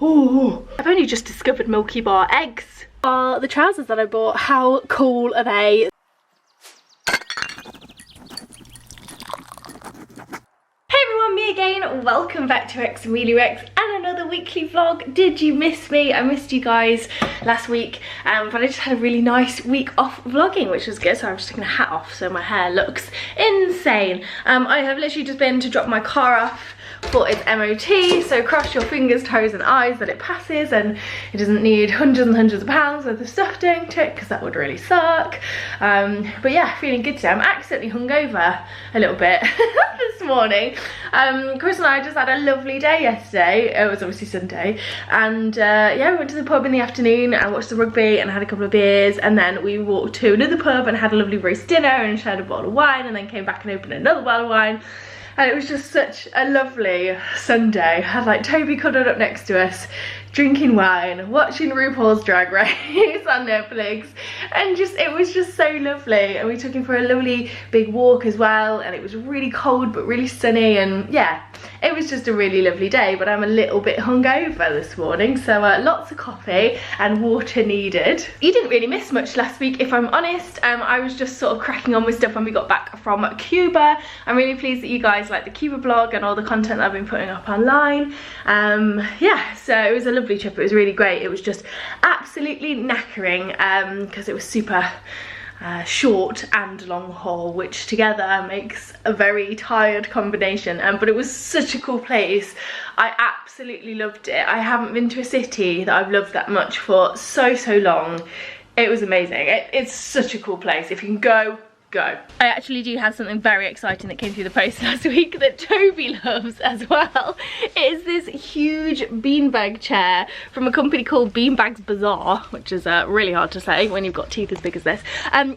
Oh, I've only just discovered Milky Bar eggs. The trousers that I bought, how cool are they? Me again, welcome back to xameliax and another weekly vlog. Did you miss me? I missed you guys last week, but I just had a really nice week off vlogging, which was good. So I'm just taking a hat off so my hair looks insane. I have literally just been to drop my car off for its MOT, so cross your fingers, toes and eyes that it passes and it doesn't need hundreds and hundreds of pounds worth of stuff doing to it, because that would really suck. But yeah, feeling good today. I'm accidentally hungover a little bit this morning. Chris and I just had a lovely day yesterday. It was obviously Sunday, and yeah, we went to the pub in the afternoon and watched the rugby and had a couple of beers, and then we walked to another pub and had a lovely roast dinner and shared a bottle of wine, and then came back and opened another bottle of wine. And it was just such a lovely Sunday. I had like Toby cuddled up next to us, drinking wine, watching RuPaul's Drag Race on Netflix, and it was just so lovely. And we took him for a lovely big walk as well, and it was really cold but really sunny, and yeah, it was just a really lovely day. But I'm a little bit hungover this morning, so lots of coffee and water needed. You didn't really miss much last week, if I'm honest. I was just sort of cracking on with stuff when we got back from Cuba. I'm really pleased that you guys like the Cuba vlog and all the content that I've been putting up online. Yeah, so it was a lovely trip. It was really great. It was just absolutely knackering because it was super short and long haul, which together makes a very tired combination. But it was such a cool place. I absolutely loved it. I haven't been to a city that I've loved that much for so long. It was amazing. It's such a cool place. If you can go, go. I actually do have something very exciting that came through the post last week that Toby loves as well. It is this huge beanbag chair from a company called Beanbags Bazaar, which is really hard to say when you've got teeth as big as this.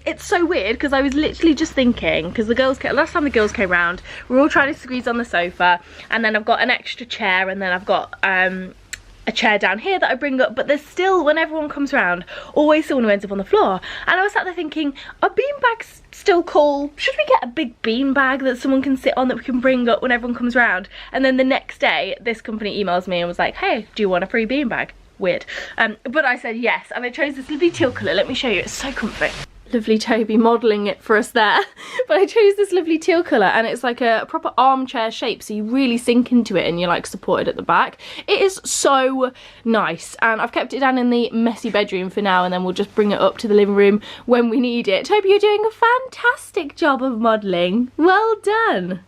It's so weird because I was literally just thinking, because last time the girls came round, we were all trying to squeeze on the sofa, and then I've got an extra chair, and then I've got a chair down here that I bring up, but there's still, when everyone comes around, always someone who ends up on the floor. And I was sat there thinking, are beanbags still cool? Should we get a big beanbag that someone can sit on that we can bring up when everyone comes around? And then the next day, this company emails me and was like, hey, do you want a free beanbag? Weird. But I said yes, and I chose this lovely teal colour. Let me show you, it's so comfy. Lovely Toby modelling it for us there. But I chose this lovely teal colour, and it's like a proper armchair shape, so you really sink into it and you're like supported at the back. It is so nice, and I've kept it down in the messy bedroom for now, and then we'll just bring it up to the living room when we need it. Toby, you're doing a fantastic job of modelling. Well done.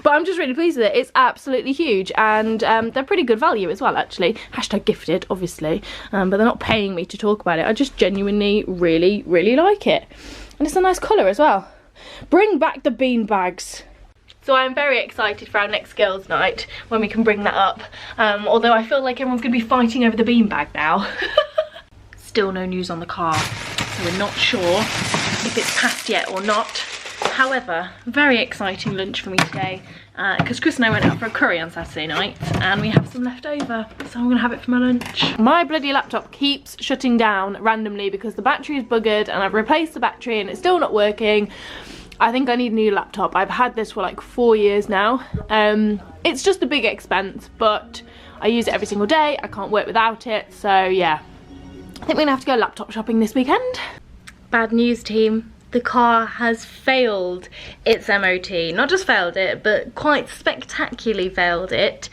But I'm just really pleased with it. It's absolutely huge, and they're pretty good value as well, actually. Hashtag gifted, obviously, but they're not paying me to talk about it. I just genuinely really like it, and it's a nice colour as well. Bring back the bean bags. So I'm very excited for our next girls' night when we can bring that up, although I feel like everyone's going to be fighting over the beanbag now. Still no news on the car, so we're not sure if it's passed yet or not. However, very exciting lunch for me today, because Chris and I went out for a curry on Saturday night and we have some left over, so I'm going to have it for my lunch. My bloody laptop keeps shutting down randomly because the battery is buggered, and I've replaced the battery and it's still not working. I think I need a new laptop. I've had this for like 4 years now. It's just a big expense, but I use it every single day. I can't work without it, so yeah. I think we're going to have to go laptop shopping this weekend. Bad news, team. The car has failed its MOT. Not just failed it, but quite spectacularly failed it,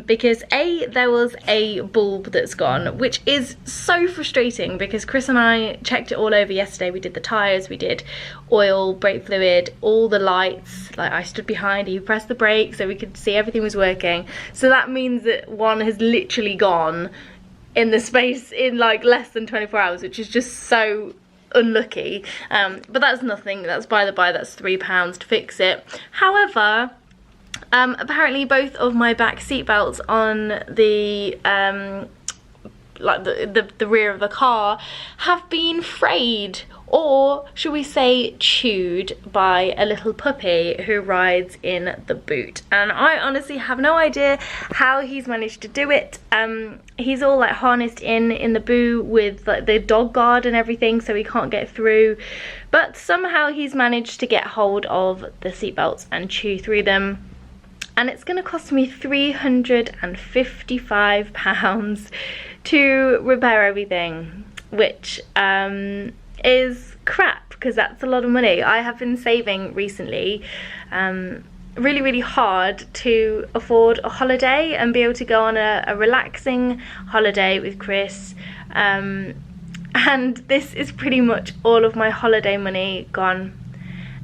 because there was a bulb that's gone, which is so frustrating because Chris and I checked it all over yesterday. We did the tyres, we did oil, brake fluid, all the lights. Like, I stood behind, he pressed the brake so we could see everything was working. So that means that one has literally gone in the space in like less than 24 hours, which is just so unlucky. But that's nothing, that's by the by, that's £3 to fix it. However, apparently both of my back seat belts on the like the rear of the car have been frayed, or should we say chewed, by a little puppy who rides in the boot. And I honestly have no idea how he's managed to do it. He's all like harnessed in the boot with like the dog guard and everything, so he can't get through, but somehow he's managed to get hold of the seatbelts and chew through them. and it's going to cost me £355 to repair everything, which is crap because that's a lot of money. I have been saving recently really hard to afford a holiday and be able to go on a relaxing holiday with Chris, and this is pretty much all of my holiday money gone,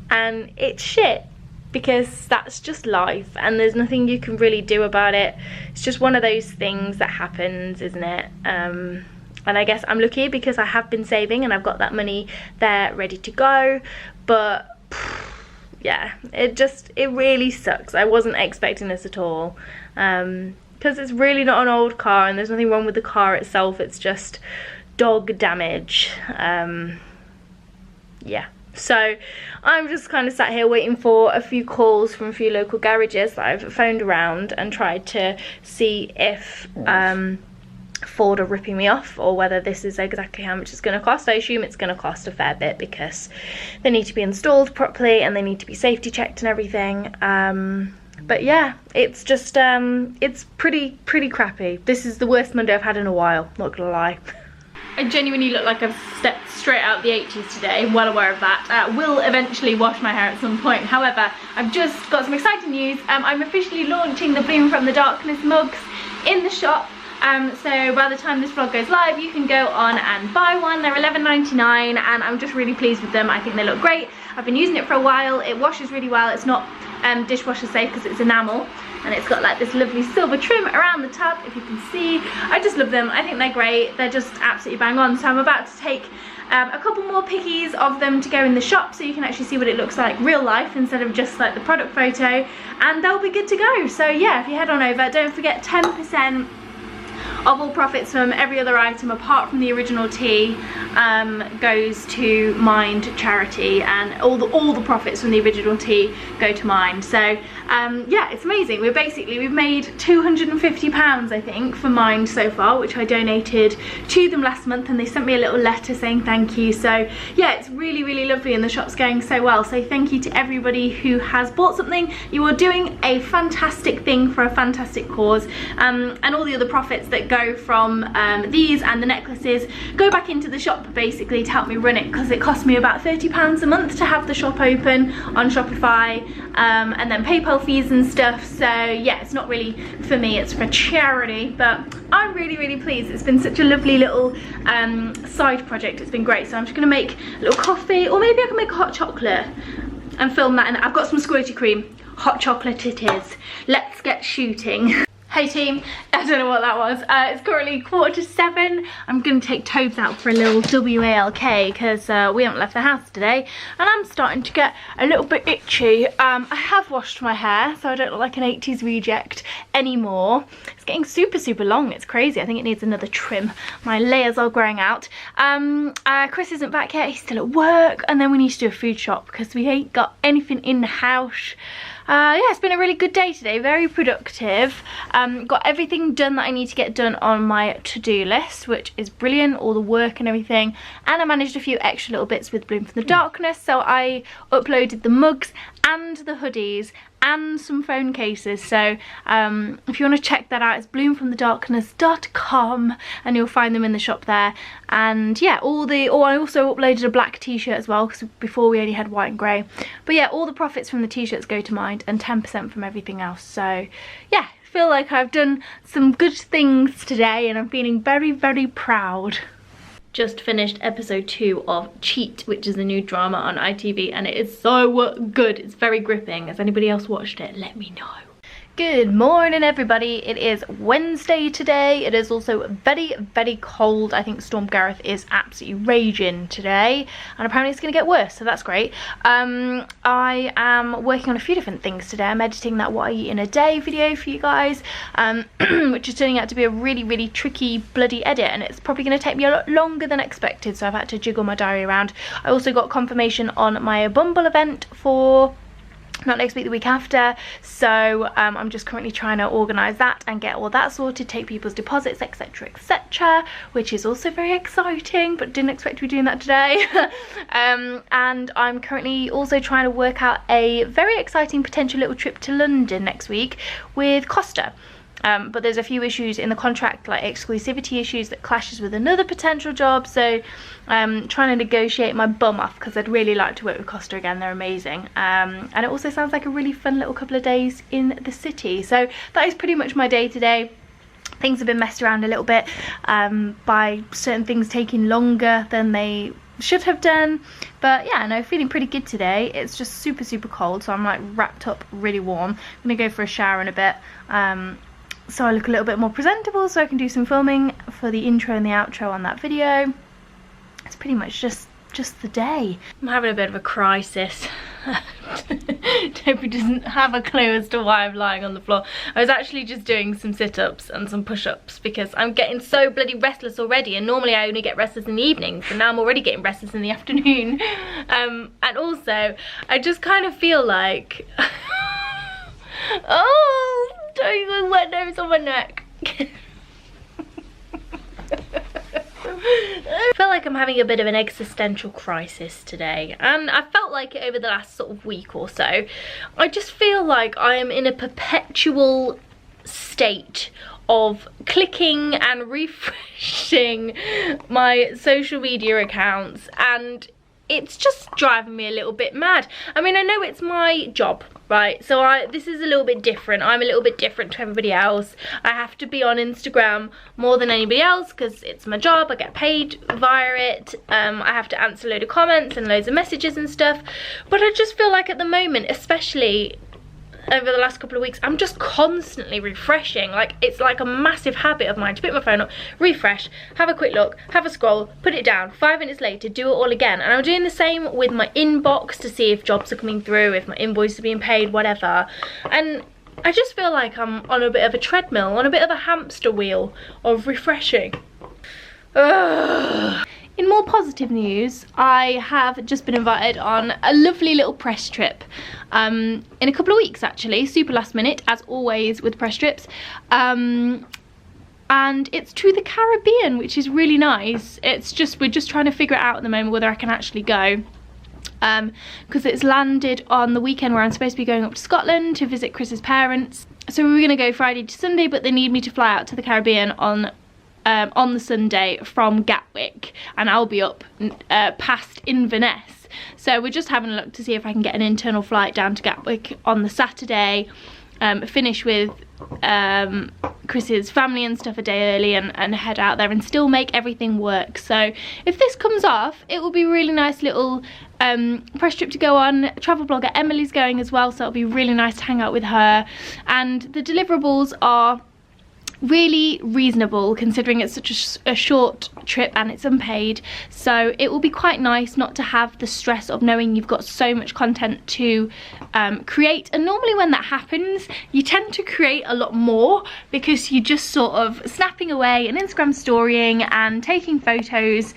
and it's shit because that's just life and there's nothing you can really do about it. It's just one of those things that happens, isn't it? And I guess I'm lucky because I have been saving and I've got that money there ready to go, but yeah, it really sucks. I wasn't expecting this at all, because it's really not an old car and there's nothing wrong with the car itself, it's just dog damage. Yeah, so I'm just kind of sat here waiting for a few calls from a few local garages that I've phoned around and tried to see if Ford are ripping me off or whether this is exactly how much it's going to cost. I assume it's going to cost a fair bit because they need to be installed properly and they need to be safety checked and everything. But yeah, it's just it's pretty crappy. This is the worst Monday I've had in a while, not gonna lie. I genuinely look like I've stepped straight out the 80s today, well aware of that. Will eventually wash my hair at some point. However, I've just got some exciting news. I'm officially launching the Bloom from the Darkness mugs in the shop. So by the time this vlog goes live, you can go on and buy one. They're $11.99 and I'm just really pleased with them. I think they look great. I've been using it for a while. It washes really well. It's not dishwasher safe because it's enamel, and it's got like this lovely silver trim around the top, if you can see. I just love them. I think they're great. They're just absolutely bang on. So I'm about to take a couple more pickies of them to go in the shop so you can actually see what it looks like real life instead of just like the product photo, and they'll be good to go. So yeah, if you head on over, don't forget 10% of all profits from every other item apart from the original tea goes to Mind charity, and all the profits from the original tea go to Mind. So yeah, it's amazing. We've made £250 I think for Mind so far, which I donated to them last month, and they sent me a little letter saying thank you. So yeah, it's really lovely and the shop's going so well. So thank you to everybody who has bought something. You are doing a fantastic thing for a fantastic cause, and all the other profits that go from these and the necklaces go back into the shop basically to help me run it, because it cost me about £30 a month to have the shop open on Shopify, and then PayPal fees and stuff. So yeah, it's not really for me, it's for charity, but I'm really pleased. It's been such a lovely little side project. It's been great. So I'm just gonna make a little coffee, or maybe I can make a hot chocolate and film that, and I've got some squirty cream. Hot chocolate it is. Let's get shooting. Hey team, I don't know what that was. It's currently 7:15. I'm going to take Tobes out for a little WALK because we haven't left the house today and I'm starting to get a little bit itchy. I have washed my hair so I don't look like an 80s reject anymore. It's getting super long, it's crazy. I think it needs another trim. My layers are growing out. Chris isn't back yet, he's still at work, and then we need to do a food shop because we ain't got anything in the house. Yeah, it's been a really good day today, very productive. Got everything done that I need to get done on my to-do list, which is brilliant, all the work and everything. And I managed a few extra little bits with Bloom from the Darkness, so I uploaded the mugs and the hoodies and some phone cases. So if you want to check that out, it's bloomfromthedarkness.com and you'll find them in the shop there. And yeah, I also uploaded a black t-shirt as well, because before we only had white and grey. But yeah, all the profits from the t-shirts go to Mind and 10% from everything else. So yeah, I feel like I've done some good things today and I'm feeling very proud. Just finished episode 2 of Cheat, which is a new drama on ITV, and it is so good. It's very gripping. Has anybody else watched it? Let me know. Good morning everybody, it is Wednesday today. It is also very cold. I think Storm Gareth is absolutely raging today, and apparently it's going to get worse, so that's great. I am working on a few different things today. I'm editing that what I eat in a day video for you guys, which is turning out to be a really tricky bloody edit, and it's probably going to take me a lot longer than expected, so I've had to jiggle my diary around. I also got confirmation on my Bumble event for not next week, the week after. So I'm just currently trying to organise that and get all that sorted, take people's deposits, etc, etc, which is also very exciting, but didn't expect to be doing that today. And I'm currently also trying to work out a very exciting potential little trip to London next week with Costa. But there's a few issues in the contract, like exclusivity issues, that clashes with another potential job. So I'm trying to negotiate my bum off, because I'd really like to work with Costa again. They're amazing. And it also sounds like a really fun little couple of days in the city. So that is pretty much my day today. Things have been messed around a little bit by certain things taking longer than they should have done, but yeah, no, feeling pretty good today. It's just super cold, so I'm like wrapped up really warm. I'm gonna go for a shower in a bit, so I look a little bit more presentable, so I can do some filming for the intro and the outro on that video. It's pretty much just the day. I'm having a bit of a crisis. Toby doesn't have a clue as to why I'm lying on the floor. I was actually just doing some sit-ups and some push-ups because I'm getting so bloody restless already, and normally I only get restless in the evenings, but now I'm already getting restless in the afternoon. And also I just kind of feel like oh, don't you wet nose on my neck. I feel like I'm having a bit of an existential crisis today, and I felt like it over the last sort of week or so. I just feel like I am in a perpetual state of clicking and refreshing my social media accounts, and it's just driving me a little bit mad. I mean, I know it's my job, right? So this is a little bit different. I'm a little bit different to everybody else. I have to be on Instagram more than anybody else because it's my job. I get paid via it. I have to answer a load of comments and loads of messages and stuff. But I just feel like at the moment, especially over the last couple of weeks, I'm just constantly refreshing. Like, it's like a massive habit of mine to pick my phone up, refresh, have a quick look, have a scroll, put it down, 5 minutes later, do it all again. And I'm doing the same with my inbox to see if jobs are coming through, if my invoices are being paid, whatever. And I just feel like I'm on a bit of a treadmill, on a bit of a hamster wheel of refreshing. Ugh. In more positive news, I have just been invited on a lovely little press trip in a couple of weeks, actually. Super last minute, as always with press trips. And it's to the Caribbean, which is really nice. It's just, we're just trying to figure it out at the moment whether I can actually go. Because it's landed on the weekend where I'm supposed to be going up to Scotland to visit Chris's parents. So we were going to go Friday to Sunday, but they need me to fly out to the Caribbean on the Sunday from Gatwick, and I'll be up past Inverness. So we're just having a look to see if I can get an internal flight down to Gatwick on the Saturday, finish with Chris's family and stuff a day early, and head out there and still make everything work. So if this comes off, it will be a really nice little press trip to go on. Travel blogger Emily's going as well, so it'll be really nice to hang out with her, and the deliverables are really reasonable considering it's such a short trip and it's unpaid. So it will be quite nice not to have the stress of knowing you've got so much content to create. And normally when that happens, you tend to create a lot more because you're just sort of snapping away and Instagram storying and taking photos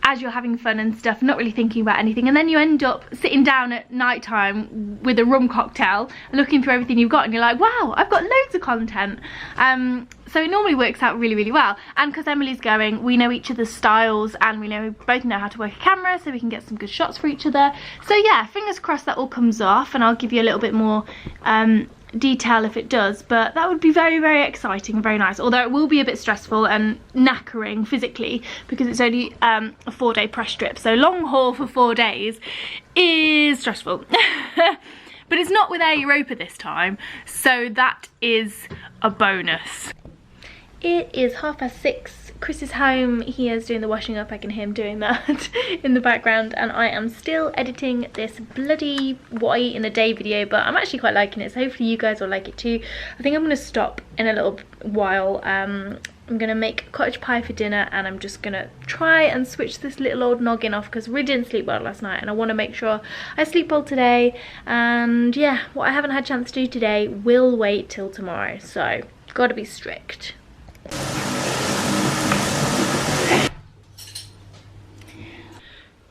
as you're having fun and stuff, not really thinking about anything, and then you end up sitting down at night time with a rum cocktail looking through everything you've got, and you're like, wow, I've got loads of content. So it normally works out really well, and because Emily's going, we know each other's styles, and we both know how to work a camera, so we can get some good shots for each other. So yeah, fingers crossed that all comes off, and I'll give you a little bit more detail if it does, but that would be very exciting and very nice, although it will be a bit stressful and knackering physically because it's only a 4-day press trip, so long haul for 4 days is stressful. But it's not with Air Europa this time, so that is a bonus. It is 6:30. Chris is home, he is doing the washing up, I can hear him doing that in the background, and I am still editing this bloody what I eat in a day video, but I'm actually quite liking it, so hopefully you guys will like it too. I think I'm going to stop in a little while. I'm going to make cottage pie for dinner, and I'm just going to try and switch this little old noggin off because we didn't sleep well last night, and I want to make sure I sleep well today. And yeah, what I haven't had a chance to do today will wait till tomorrow, so got to be strict.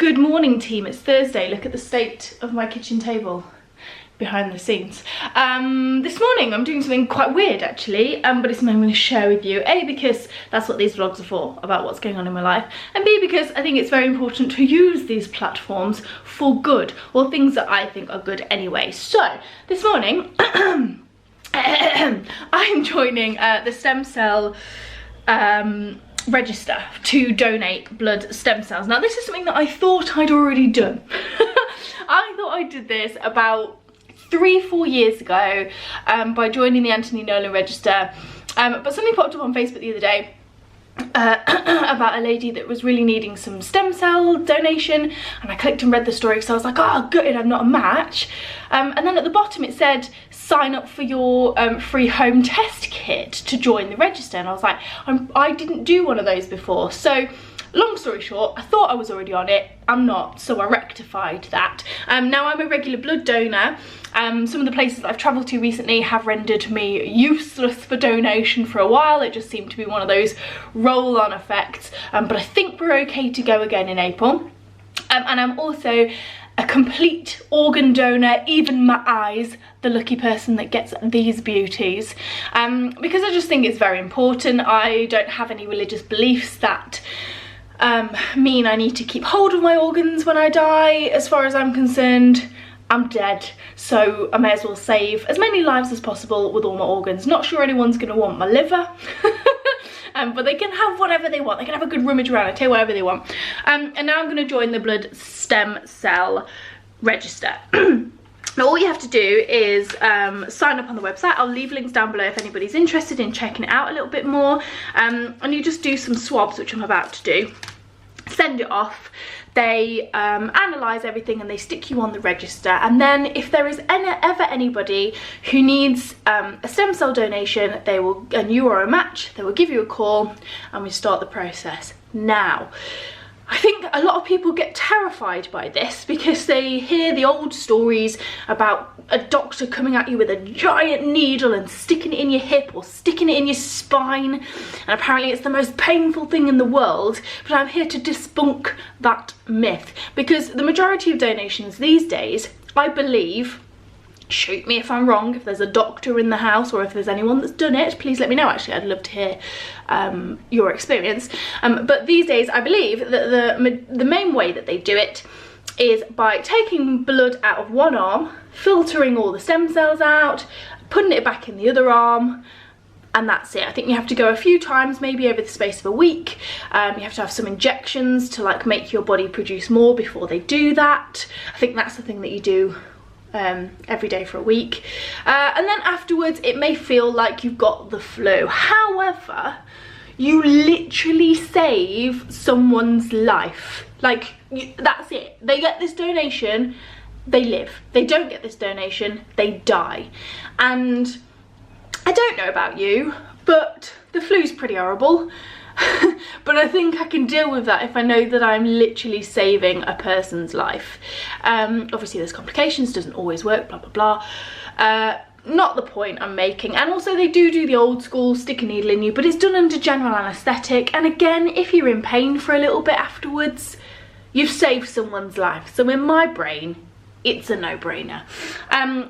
Good morning, team. It's Thursday. Look at the state of my kitchen table behind the scenes. This morning I'm doing something quite weird actually, but it's something I'm going to share with you. A, because that's what these vlogs are for, about what's going on in my life, and B, because I think it's very important to use these platforms for good, or things that I think are good anyway. So this morning I'm joining the stem cell register to donate blood stem cells. Now this is something that I thought I'd already done. I thought I did this about 3-4 years ago by joining the Anthony Nolan register, but something popped up on Facebook the other day about a lady that was really needing some stem cell donation, and I clicked and read the story, so I was like, oh good, I'm not a match. And then at the bottom it said sign up for your free home test kit to join the register, and I was like, I didn't do one of those before. So long story short, I thought I was already on it. I'm not, so I rectified that. Now I'm a regular blood donor. Some of the places that I've travelled to recently have rendered me useless for donation for a while. It just seemed to be one of those roll-on effects, but I think we're okay to go again in April. And I'm also a complete organ donor, even my eyes, the lucky person that gets these beauties, because I just think it's very important. I don't have any religious beliefs that mean I need to keep hold of my organs when I die. As far as I'm concerned, I'm dead, so I may as well save as many lives as possible with all my organs. Not sure anyone's going to want my liver, but they can have whatever they want. They can have a good rummage around, I tell you, whatever they want. And now I'm going to join the blood stem cell register. Now all you have to do is sign up on the website. I'll leave links down below if anybody's interested in checking it out a little bit more. And you just do some swabs, which I'm about to do. Send it off. They analyse everything and they stick you on the register, and then if there is ever anybody who needs a stem cell donation, and you are a match, they will give you a call and we start the process. Now I think a lot of people get terrified by this because they hear the old stories about a doctor coming at you with a giant needle and sticking it in your hip or sticking it in your spine, and apparently it's the most painful thing in the world. But I'm here to debunk that myth, because the majority of donations these days, I believe, shoot me if I'm wrong, if there's a doctor in the house or if there's anyone that's done it, please let me know. Actually, I'd love to hear your experience. But these days I believe that the main way that they do it is by taking blood out of one arm, filtering all the stem cells out, putting it back in the other arm, and that's it. I think you have to go a few times, maybe over the space of a week. You have to have some injections to like make your body produce more before they do that. I think that's the thing that you do every day for a week, and then afterwards it may feel like you've got the flu. However, you literally save someone's life. Like, that's it. They get this donation, they live. They don't get this donation, they die. And I don't know about you, but the flu's pretty horrible. But I think I can deal with that if I know that I'm literally saving a person's life. Obviously there's complications, doesn't always work, blah blah blah. Not the point I'm making. And also they do the old school stick a needle in you, but it's done under general anaesthetic, and again, if you're in pain for a little bit afterwards, you've saved someone's life. So in my brain, it's a no-brainer.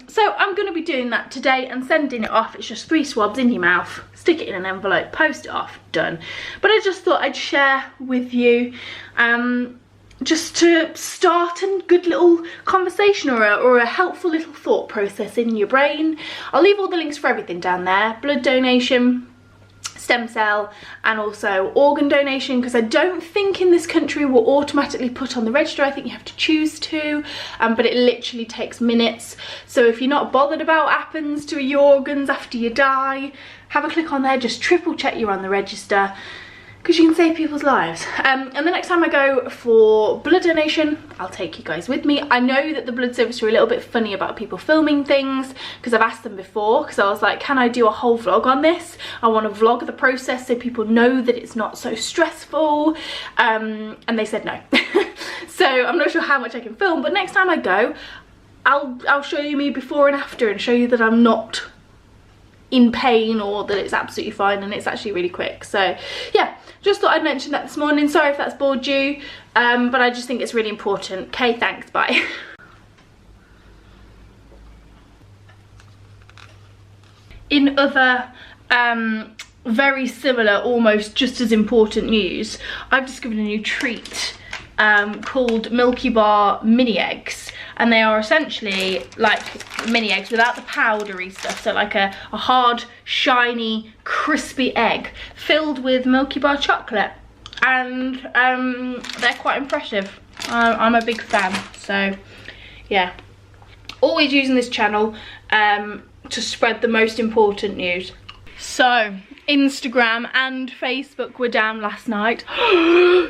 So I'm going to be doing that today and sending it off. It's just 3 swabs in your mouth, stick it in an envelope, post it off, done. But I just thought I'd share with you, just to start a good little conversation or a helpful little thought process in your brain. I'll leave all the links for everything down there: blood donation, stem cell, and also organ donation, because I don't think in this country we're automatically put on the register. I think you have to choose to, but it literally takes minutes. So if you're not bothered about what happens to your organs after you die, have a click on there, just triple check you're on the register, because you can save people's lives. And the next time I go for blood donation, I'll take you guys with me. I know that the blood service are a little bit funny about people filming things, because I've asked them before, because I was like, can I do a whole vlog on this? I want to vlog the process so people know that it's not so stressful, and they said no. So I'm not sure how much I can film, but next time I go, I'll show you me before and after and show you that I'm not in pain, or that it's absolutely fine and it's actually really quick. So yeah, just thought I'd mention that this morning. Sorry if that's bored you, but I just think it's really important. Okay, thanks, bye. In other very similar, almost just as important news, I've discovered a new treat called Milky Bar mini eggs, and they are essentially like mini eggs without the powdery stuff, so like a hard, shiny, crispy egg filled with Milky Bar chocolate, and they're quite impressive. I'm a big fan, so yeah, always using this channel to spread the most important news. So Instagram and Facebook were down last night.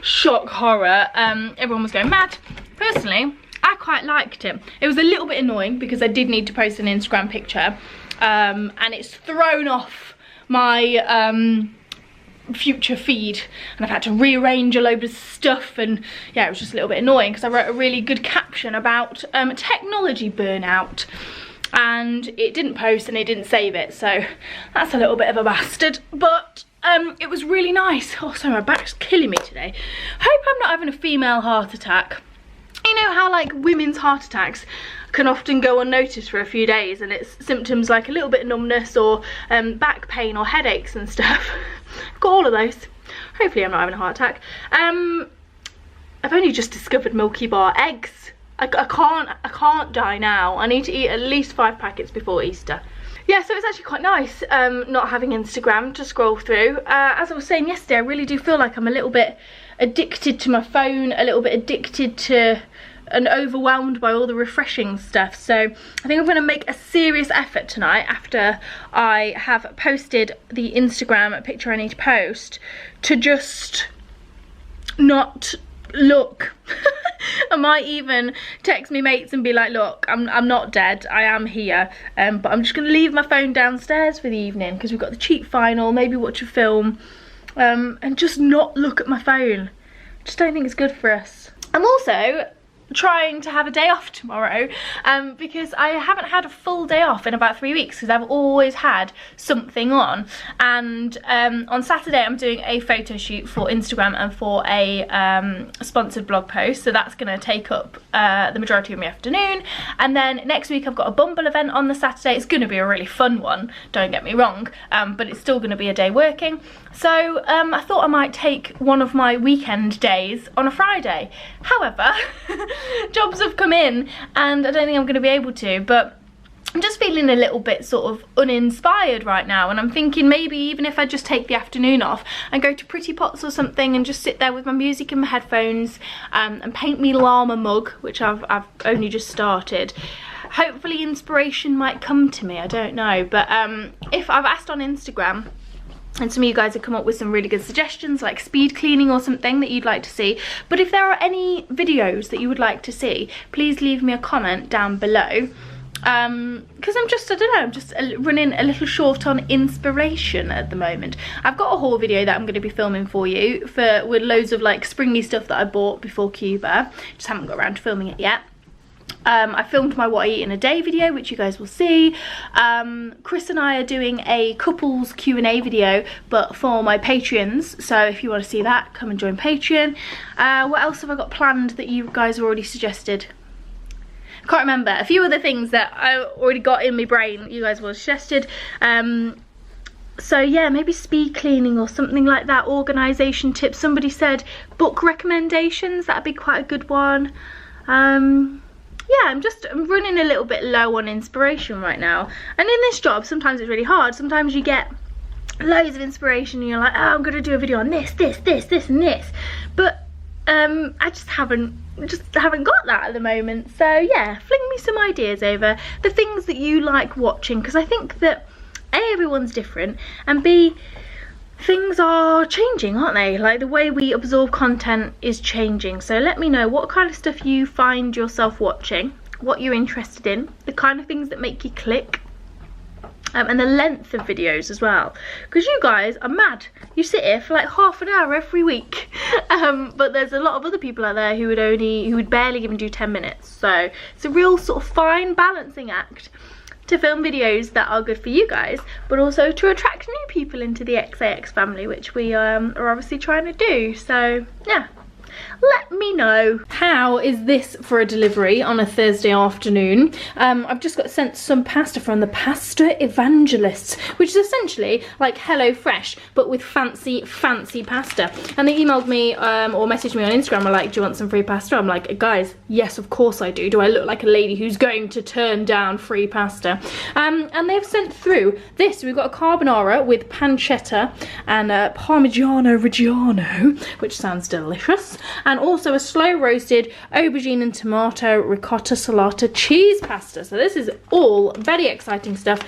Shock horror. Everyone was going mad. Personally, I quite liked it. It was a little bit annoying because I did need to post an Instagram picture, and it's thrown off my future feed, and I've had to rearrange a load of stuff, and yeah, it was just a little bit annoying because I wrote a really good caption about technology burnout, and it didn't post and it didn't save it, so that's a little bit of a bastard. But it was really nice. Oh, sorry, my back's killing me today. Hope I'm not having a female heart attack. You know how like women's heart attacks can often go unnoticed for a few days, and it's symptoms like a little bit of numbness or back pain or headaches and stuff. I've got all of those. Hopefully I'm not having a heart attack. I've only just discovered Milky Bar eggs. I can't die now. I need to eat at least 5 packets before Easter. Yeah, so it's actually quite nice not having Instagram to scroll through. As I was saying yesterday, I really do feel like I'm a little bit addicted to my phone, a little bit addicted to and overwhelmed by all the refreshing stuff. So I think I'm going to make a serious effort tonight, after I have posted the Instagram picture I need to post, to just not look. I might even text me mates and be like, look, I'm not dead, I am here, but I'm just going to leave my phone downstairs for the evening because we've got the cheap final, maybe watch a film, and just not look at my phone. Just don't think it's good for us. I'm also trying to have a day off tomorrow, because I haven't had a full day off in about 3 weeks because I've always had something on. And on Saturday I'm doing a photo shoot for Instagram and for a sponsored blog post, so that's going to take up the majority of my afternoon. And then next week I've got a Bumble event on the Saturday. It's going to be a really fun one, don't get me wrong, but it's still going to be a day working. So I thought I might take one of my weekend days on a Friday. However, jobs have come in and I don't think I'm going to be able to, but I'm just feeling a little bit sort of uninspired right now, and I'm thinking maybe even if I just take the afternoon off and go to Pretty Pots or something and just sit there with my music and my headphones, and paint me llama mug, which I've only just started. Hopefully inspiration might come to me, I don't know. But if I've asked on Instagram, and some of you guys have come up with some really good suggestions, like speed cleaning or something that you'd like to see. But if there are any videos that you would like to see, please leave me a comment down below. Because I'm just, I don't know, I'm just running a little short on inspiration at the moment. I've got a haul video that I'm going to be filming for you with loads of like springy stuff that I bought before Cuba. Just haven't got around to filming it yet. I filmed my what I eat in a day video, which you guys will see. Chris and I are doing a couples Q&A video, but for my Patreons, so if you want to see that, come and join Patreon. What else have I got planned that you guys have already suggested? I can't remember. A few other things that I already got in my brain you guys will have suggested. So yeah, maybe speed cleaning or something like that, organisation tips. Somebody said book recommendations, that'd be quite a good one. Yeah, I'm running a little bit low on inspiration right now. And in this job, sometimes it's really hard. Sometimes you get loads of inspiration and you're like, oh, I'm going to do a video on this, and this. But I just haven't got that at the moment. So yeah, fling me some ideas over the things that you like watching, because I think that A, everyone's different, and B, things are changing, aren't they? Like the way we absorb content is changing. So let me know what kind of stuff you find yourself watching, what you're interested in, the kind of things that make you click, and the length of videos as well, because you guys are mad. You sit here for like half an hour every week, but there's a lot of other people out there who would barely even do 10 minutes. So it's a real sort of fine balancing act to film videos that are good for you guys, but also to attract new people into the xameliax family, which we are obviously trying to do. So yeah, let me know. How is this for a delivery on a Thursday afternoon? I've just got sent some pasta from the Pasta Evangelists, which is essentially like HelloFresh but with fancy pasta. And they emailed me or messaged me on Instagram, were like, do you want some free pasta? I'm like, guys, yes of course I do. Do I look like a lady who's going to turn down free pasta? And they've sent through this. We've got a carbonara with pancetta and Parmigiano Reggiano, which sounds delicious, and also a slow roasted aubergine and tomato ricotta salata cheese pasta. So this is all very exciting stuff.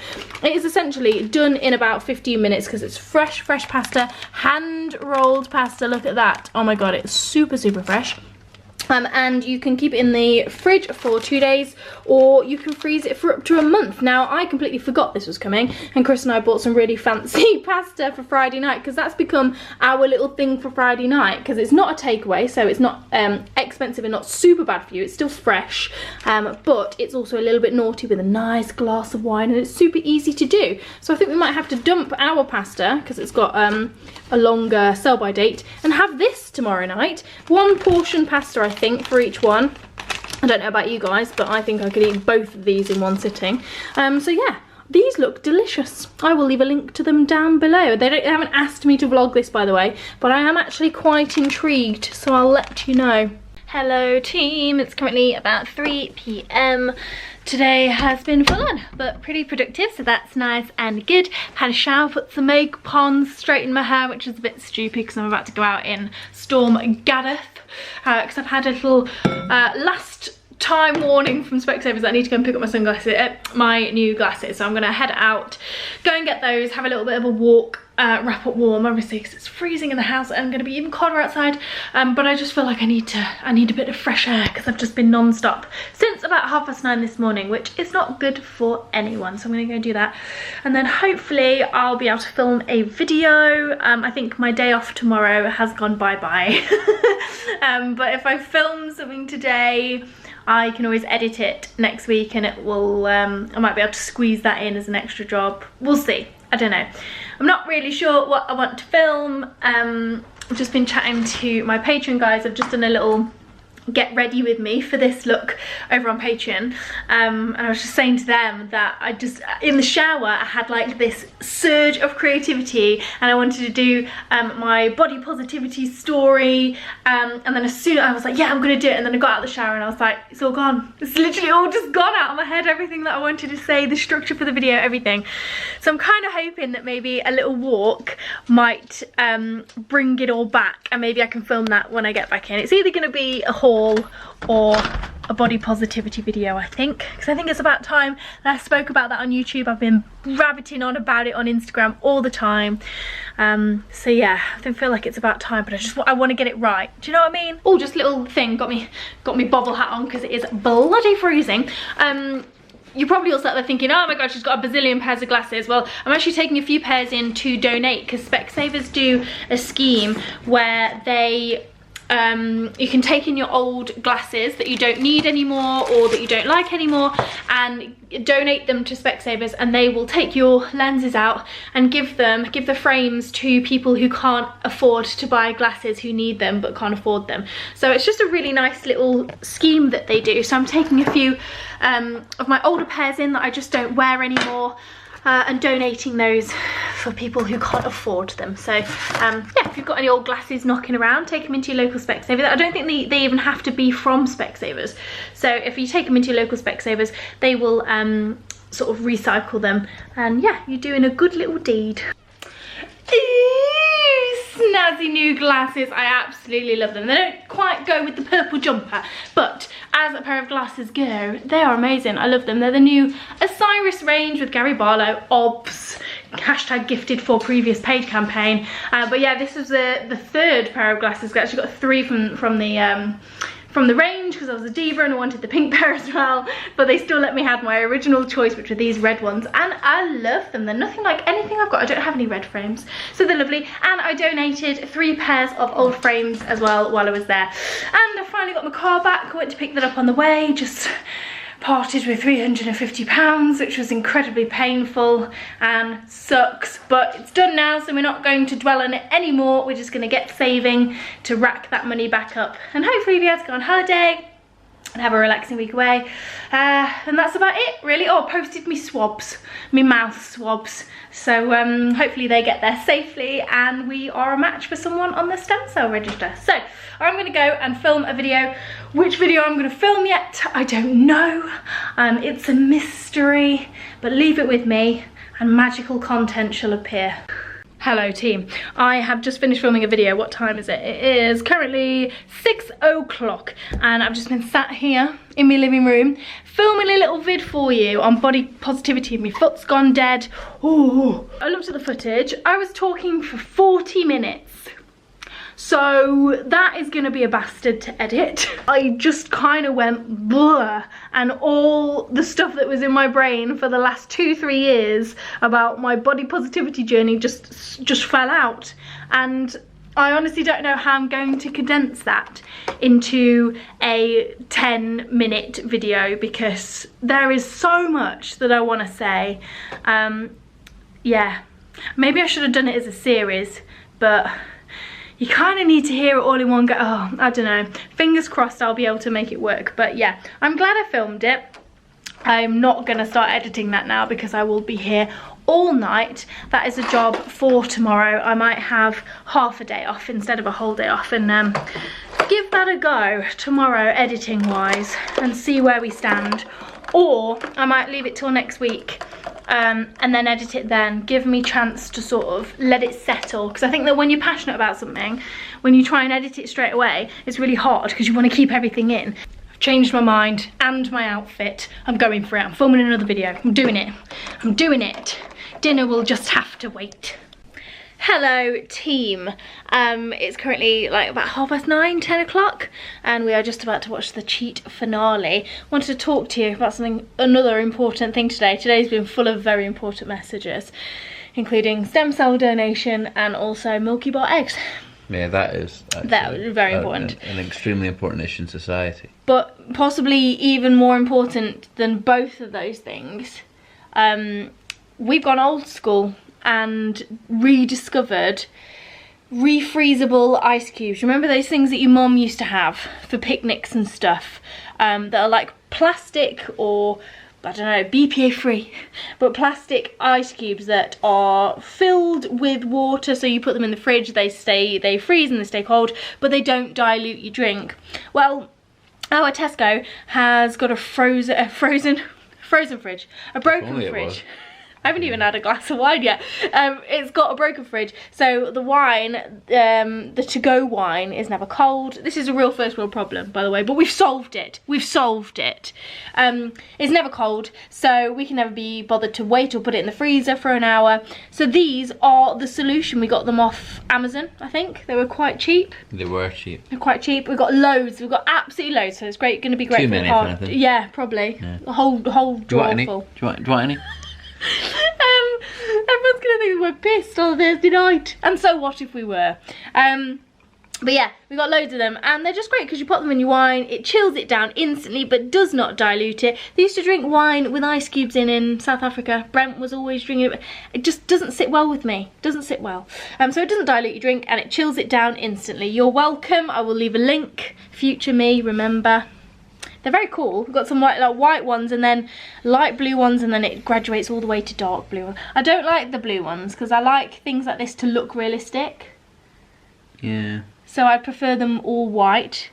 It is essentially done in about 15 minutes because it's fresh pasta, hand rolled pasta. Look at that. Oh my god, it's super fresh. And you can keep it in the fridge for 2 days, or you can freeze it for up to a month. Now, I completely forgot this was coming, and Chris and I bought some really fancy pasta for Friday night, because that's become our little thing for Friday night, because it's not a takeaway, so it's not expensive and not super bad for you. It's still fresh, but it's also a little bit naughty with a nice glass of wine, and it's super easy to do. So I think we might have to dump our pasta, because it's got a longer sell-by date, and have this tomorrow night. 1 portion pasta, I think, for each one. I don't know about you guys, but I think I could eat both of these in one sitting. So yeah, these look delicious. I will leave a link to them down below. They haven't asked me to vlog this, by the way, but I am actually quite intrigued, so I'll let you know. Hello team, it's currently about 3 p.m. Today has been full on, but pretty productive, so that's nice and good. Had a shower, put some makeup on, straightened my hair, which is a bit stupid because I'm about to go out in Storm Gadeth, because I've had a little last time warning from Specsavers that I need to go and pick up my sunglasses, my new glasses. So I'm gonna head out, go and get those, have a little bit of a walk, wrap up warm, obviously because it's freezing in the house and gonna be even colder outside. But I just feel like I need a bit of fresh air because I've just been non-stop since about 9:30 this morning, which is not good for anyone. So I'm gonna go do that, and then hopefully I'll be able to film a video. I think my day off tomorrow has gone bye-bye. But if I film something today, I can always edit it next week, and it will I might be able to squeeze that in as an extra job. We'll see. I don't know. I'm not really sure what I want to film. I've just been chatting to my Patreon guys. I've just done a little get ready with me for this look over on Patreon, and I was just saying to them that I just, in the shower, I had like this surge of creativity, and I wanted to do my body positivity story, and then as soon as I was like, yeah, I'm gonna do it, and then I got out of the shower and I was like, it's all gone. It's literally all just gone out of my head, everything that I wanted to say, the structure for the video, everything. So I'm kind of hoping that maybe a little walk might bring it all back, and maybe I can film that when I get back in. It's either gonna be a haul or a body positivity video, I think, because I think it's about time that I spoke about that on YouTube. I've been rabbiting on about it on Instagram all the time. So yeah, I feel like it's about time, but I want to get it right. Do you know what I mean? Oh, just a little thing, got me bobble hat on because it is bloody freezing. You're probably all sat there thinking, oh my god, she's got a bazillion pairs of glasses. Well, I'm actually taking a few pairs in to donate, because Specsavers do a scheme where they you can take in your old glasses that you don't need anymore or that you don't like anymore and donate them to Specsavers, and they will take your lenses out and give the frames to people who can't afford to buy glasses, who need them but can't afford them. So it's just a really nice little scheme that they do. So I'm taking a few of my older pairs in that I just don't wear anymore, and donating those for people who can't afford them. So yeah, if you've got any old glasses knocking around, take them into your local Specsavers. I don't think they even have to be from Specsavers. So if you take them into your local Specsavers, they will sort of recycle them, and yeah, you're doing a good little deed. Ooh, snazzy new glasses. I absolutely love them. They don't quite go with the purple jumper, but as a pair of glasses go, they are amazing. I love them. They're the new Osiris range with Gary Barlow, OBS, hashtag gifted for previous paid campaign. But yeah, this is the third pair of glasses. I actually got 3 from the range because I was a diva and I wanted the pink pair as well, but they still let me have my original choice, which were these red ones, and I love them. They're nothing like anything I've got. I don't have any red frames, so they're lovely. And I donated 3 pairs of old frames as well while I was there. And I finally got my car back. I went to pick that up on the way, just parted with £350, which was incredibly painful and sucks, but it's done now, so we're not going to dwell on it anymore. We're just going to get saving to rack that money back up and hopefully be able to go on holiday and have a relaxing week away. And that's about it, really. Oh, I posted me swabs, me mouth swabs. So hopefully they get there safely and we are a match for someone on the stem cell register. So I'm gonna go and film a video. Which video I'm gonna film yet, I don't know. It's a mystery, but leave it with me and magical content shall appear. Hello team, I have just finished filming a video. What time is it? It is currently 6 o'clock and I've just been sat here in my living room filming a little vid for you on body positivity. My foot's gone dead. Oh, I looked at the footage. I was talking for 40 minutes. So that is going to be a bastard to edit. I just kind of went blur, and all the stuff that was in my brain for the last 2-3 years about my body positivity journey just fell out. And I honestly don't know how I'm going to condense that into a 10-minute video because there is so much that I want to say. Yeah, maybe I should have done it as a series, but you kind of need to hear it all in one go. Oh, I don't know. Fingers crossed I'll be able to make it work. But yeah, I'm glad I filmed it. I'm not going to start editing that now because I will be here all night. That is a job for tomorrow. I might have half a day off instead of a whole day off and give that a go tomorrow editing wise and see where we stand. Or I might leave it till next week and then edit it then. Give me chance to sort of let it settle, because I think that when you're passionate about something, when you try and edit it straight away, it's really hard because you want to keep everything in. I've changed my mind and my outfit. I'm going for it. I'm filming another video. I'm doing it. I'm doing it. Dinner will just have to wait. Hello team, it's currently like about 9:30, 10 o'clock and we are just about to watch the cheat finale. Wanted to talk to you about another important thing today. Today's been full of very important messages, including stem cell donation and also Milky Bar eggs. Yeah, that is very important. An extremely important issue in society. But possibly even more important than both of those things, we've gone old school and rediscovered refreezable ice cubes. Remember those things that your mum used to have for picnics and stuff, that are like plastic or, I don't know, BPA free, but plastic ice cubes that are filled with water, so you put them in the fridge, they freeze and they stay cold, but they don't dilute your drink. Well, our Tesco has got a frozen fridge, a broken fridge. I haven't even had a glass of wine yet. It's got a broken fridge, so the wine, the to-go wine is never cold. This is a real first world problem, by the way, but we've solved it. We've solved it. It's never cold, so we can never be bothered to wait or put it in the freezer for an hour. So these are the solution. We got them off Amazon, I think. They were quite cheap. They were cheap. They're quite cheap. We've got loads. We've got absolutely loads, so it's great. Going to be great. Too for many, the if anything. Yeah, probably. Yeah. A whole drawer full. Do you want any? Everyone's gonna think we're pissed on Thursday night, and so what if we were? But yeah, we got loads of them and they're just great because you put them in your wine, it chills it down instantly but does not dilute it. They used to drink wine with ice cubes in South Africa. Brent was always drinking it. It just doesn't sit well with me. Doesn't sit well. So it doesn't dilute your drink and it chills it down instantly. You're welcome. I will leave a link. Future me, remember. They're very cool. We've got some white ones and then light blue ones and then it graduates all the way to dark blue. I don't like the blue ones because I like things like this to look realistic. Yeah. So I prefer them all white.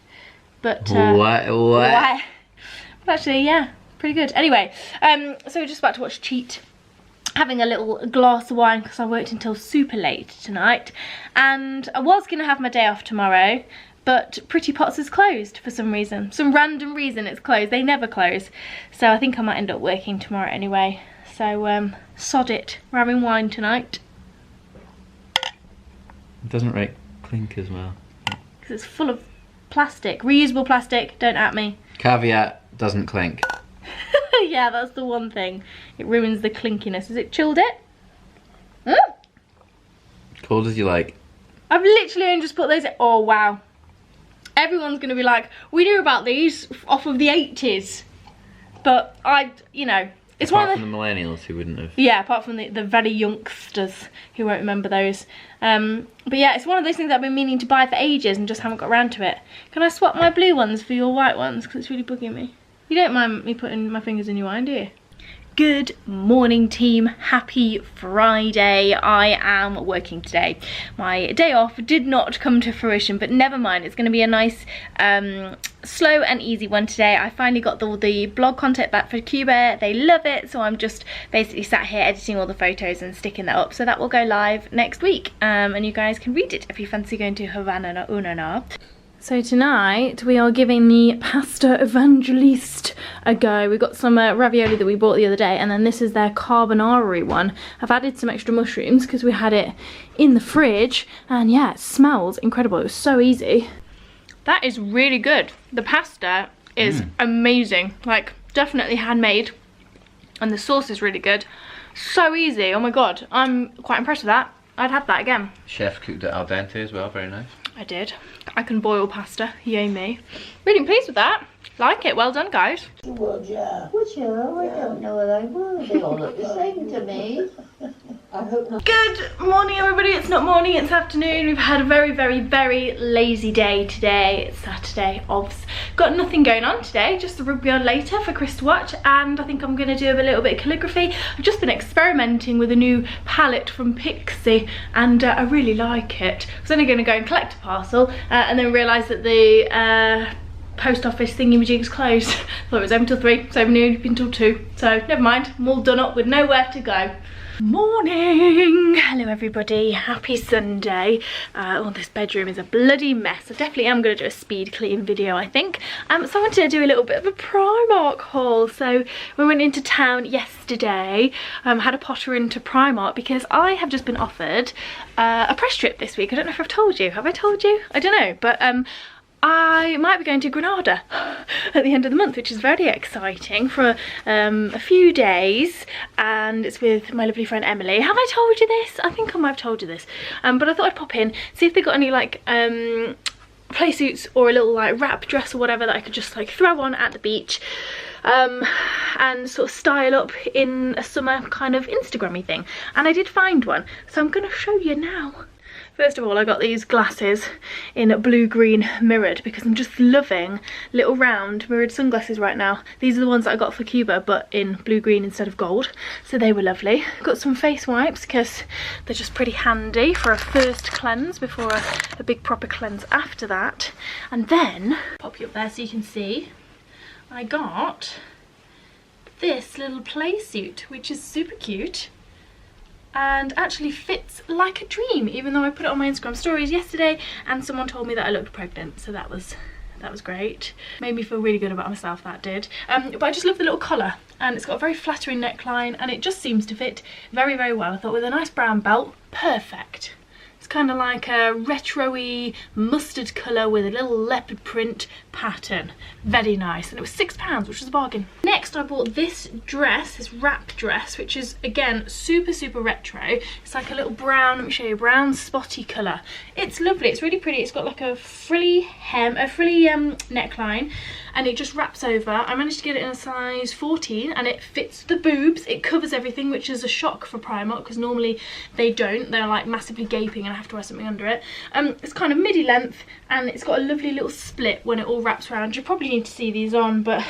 But white. But actually, yeah, pretty good. Anyway, so we're just about to watch Cheat. Having a little glass of wine because I worked until super late tonight. And I was going to have my day off tomorrow. But Pretty Pots is closed for some reason. Some random reason it's closed. They never close. So I think I might end up working tomorrow anyway. So sod it. We're having wine tonight. It doesn't really clink as well. Because it's full of plastic. Reusable plastic. Don't at me. Caveat, doesn't clink. Yeah, that's the one thing. It ruins the clinkiness. Has it chilled it? Cold as you like. I've literally only just put those in. Oh, wow. Everyone's going to be like, we knew about these off of the 80s. But you know, it's apart one of from the millennials who wouldn't have. Yeah, apart from the very youngsters who won't remember those. But yeah, it's one of those things that I've been meaning to buy for ages and just haven't got around to it. Can I swap my blue ones for your white ones? Because it's really bugging me. You don't mind me putting my fingers in your wine, do you? Good morning, team. Happy Friday. I am working today. My day off did not come to fruition, but never mind. It's going to be a nice slow and easy one today. I finally got all the blog content back for Cuba. They love it, so I'm just basically sat here editing all the photos and sticking that up, so that will go live next week, and you guys can read it if you fancy going to Havana Unana. So tonight we are giving the pasta evangeliste a go. We've got some ravioli that we bought the other day, and then this is their carbonara one. I've added some extra mushrooms because we had it in the fridge, and yeah, it smells incredible. It was so easy. That is really good. The pasta is amazing, like definitely handmade, and the sauce is really good. So easy, oh my god, I'm quite impressed with that. I'd have that again. Chef cooked it al dente as well, very nice. I did. I can boil pasta, yay me. Really pleased with that. Like it, well done guys. Would you? Would you? I don't know what I would. They all look the same to me. I hope not. Good morning everybody, it's not morning, it's afternoon. We've had a very, very, very lazy day today. It's Saturday, obvs. Got nothing going on today, just the rugby on later for Chris to watch, and I think I'm going to do a little bit of calligraphy. I've just been experimenting with a new palette from Pixie, and I really like it. I was only going to go and collect a parcel, and then realised that the post office thingy-majig's closed. Thought it was open till 3, so I've only been till 2, so never mind, I'm all done up with nowhere to go. Morning! Hello everybody, happy Sunday. Oh, this bedroom is a bloody mess. I definitely am going to do a speed clean video, I think. So I wanted to do a little bit of a Primark haul. So we went into town yesterday, had a potter into Primark because I have just been offered a press trip this week. I don't know if I've told you. Have I told you? I don't know, but I might be going to Granada at the end of the month, which is very exciting, for a few days, and it's with my lovely friend Emily. Have I told you this? I think I might have told you this, but I thought I'd pop in, see if they got any like play suits or a little like wrap dress or whatever that I could just like throw on at the beach, and sort of style up in a summer kind of Instagram-y thing. And I did find one, so I'm going to show you now. First of all, I got these glasses in blue-green mirrored because I'm just loving little round mirrored sunglasses right now. These are the ones that I got for Cuba, but in blue-green instead of gold. So they were lovely. Got some face wipes because they're just pretty handy for a first cleanse before a big proper cleanse after that. And then, pop you up there so you can see, I got this little play suit, which is super cute and actually fits like a dream, even though I put it on my Instagram stories yesterday and someone told me that I looked pregnant, so that was great. Made me feel really good about myself, that did. But I just love the little collar, and it's got a very flattering neckline, and it just seems to fit very, very well. I thought with a nice brown belt, perfect. It's kind of like a retro-y mustard colour with a little leopard print pattern. Very nice, and it was £6, which was a bargain. Next I bought this dress, this wrap dress, which is again super, super retro. It's like a little brown, let me show you, brown spotty colour. It's lovely, it's really pretty. It's got like a frilly hem, a frilly neckline, and it just wraps over. I managed to get it in a size 14 and it fits the boobs. It covers everything, which is a shock for Primark because normally they don't. They're like massively gaping and I have to wear something under it. It's kind of midi length and it's got a lovely little split when it all wraps around. You probably need to see these on, but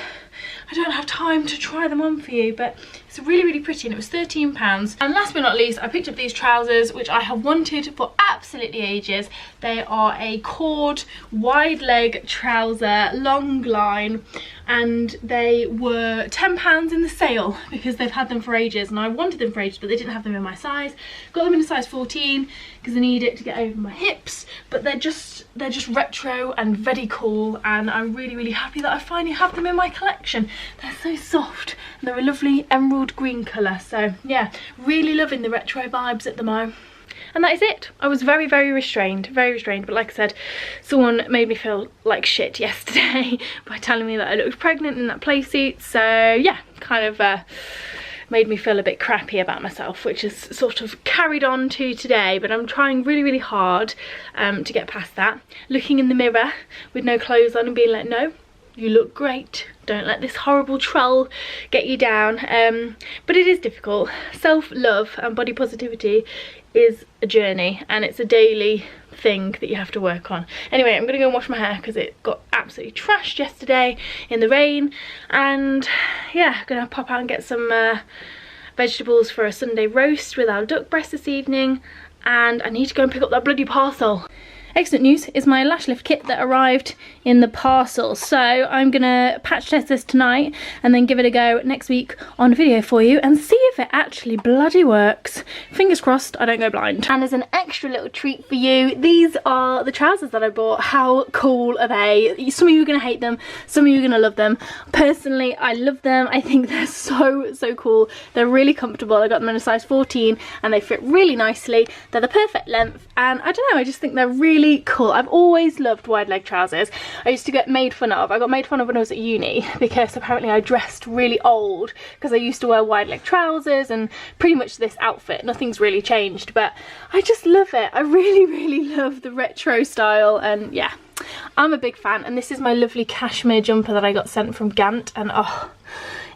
I don't have time to try them on for you, but it's really, really pretty, and it was £13. And last but not least, I picked up these trousers, which I have wanted for absolutely ages. They are a cord, wide leg trouser, long line, and they were £10 in the sale because they've had them for ages, and I wanted them for ages, but they didn't have them in my size. Got them in a size 14 because I need it to get over my hips, but they're just retro and very cool, and I'm really, really happy that I finally have them in my collection. They're so soft and they're a lovely emerald green colour, so yeah, really loving the retro vibes at the moment. And that is it. I was very, very restrained, but like I said, someone made me feel like shit yesterday by telling me that I looked pregnant in that play suit, so yeah, kind of made me feel a bit crappy about myself, which is sort of carried on to today, but I'm trying really, really hard to get past that. Looking in the mirror with no clothes on and being like, no, you look great. Don't let this horrible troll get you down. But it is difficult. Self-love and body positivity is a journey, and it's a daily thing that you have to work on. Anyway, I'm gonna go and wash my hair because it got absolutely trashed yesterday in the rain, and yeah, I'm gonna pop out and get some vegetables for a Sunday roast with our duck breast this evening, and I need to go and pick up that bloody parcel. Excellent news is my lash lift kit that arrived in the parcel, so I'm gonna patch test this tonight and then give it a go next week on video for you and see if it actually bloody works. Fingers crossed I don't go blind. And as an extra little treat for you, these are the trousers that I bought. How cool are they? Some of you are gonna hate them, some of you are gonna love them. Personally, I love them. I think they're so cool. They're really comfortable. I got them in a size 14 and they fit really nicely. They're the perfect length, and I don't know, I just think they're really cool. I've always loved wide leg trousers. I used to get made fun of. I got made fun of when I was at uni because apparently I dressed really old because I used to wear wide leg trousers and pretty much this outfit. Nothing's really changed, but I just love it. I really love the retro style, and yeah, I'm a big fan. And this is my lovely cashmere jumper that I got sent from Gant, and oh,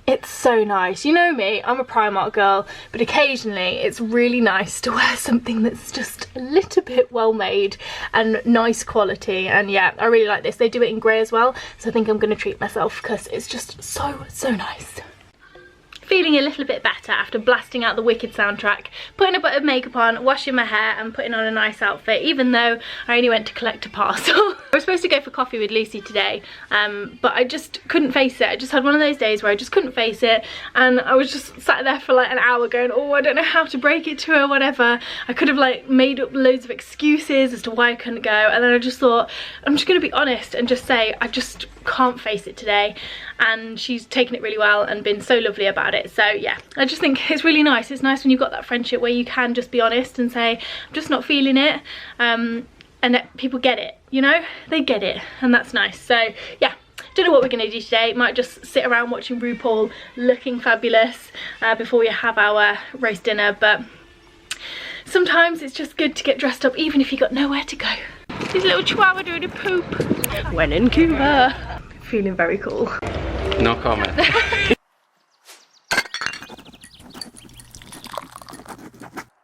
it's so nice. You know me, I'm a Primark girl, but occasionally it's really nice to wear something that's just a little bit well made and nice quality. And yeah, I really like this. They do it in grey as well, so I think I'm going to treat myself because it's just so nice. Feeling a little bit better after blasting out the Wicked soundtrack, putting a bit of makeup on, washing my hair and putting on a nice outfit, even though I only went to collect a parcel. I was supposed to go for coffee with Lucy today, but I just couldn't face it. I just had one of those days where I just couldn't face it, and I was just sat there for like an hour going, oh, I don't know how to break it to her, whatever. I could have like made up loads of excuses as to why I couldn't go, and then I just thought, I'm just going to be honest and just say I just can't face it today. And she's taken it really well and been so lovely about it. So yeah, I just think it's really nice. It's nice when you've got that friendship where you can just be honest and say, I'm just not feeling it, and that people get it, you know, they get it, and that's nice. So yeah, don't know what we're gonna do today. Might just sit around watching RuPaul looking fabulous before we have our roast dinner, but sometimes it's just good to get dressed up even if you've got nowhere to go. This little chihuahua doing a poop when in Cuba. Feeling very cool. No comment.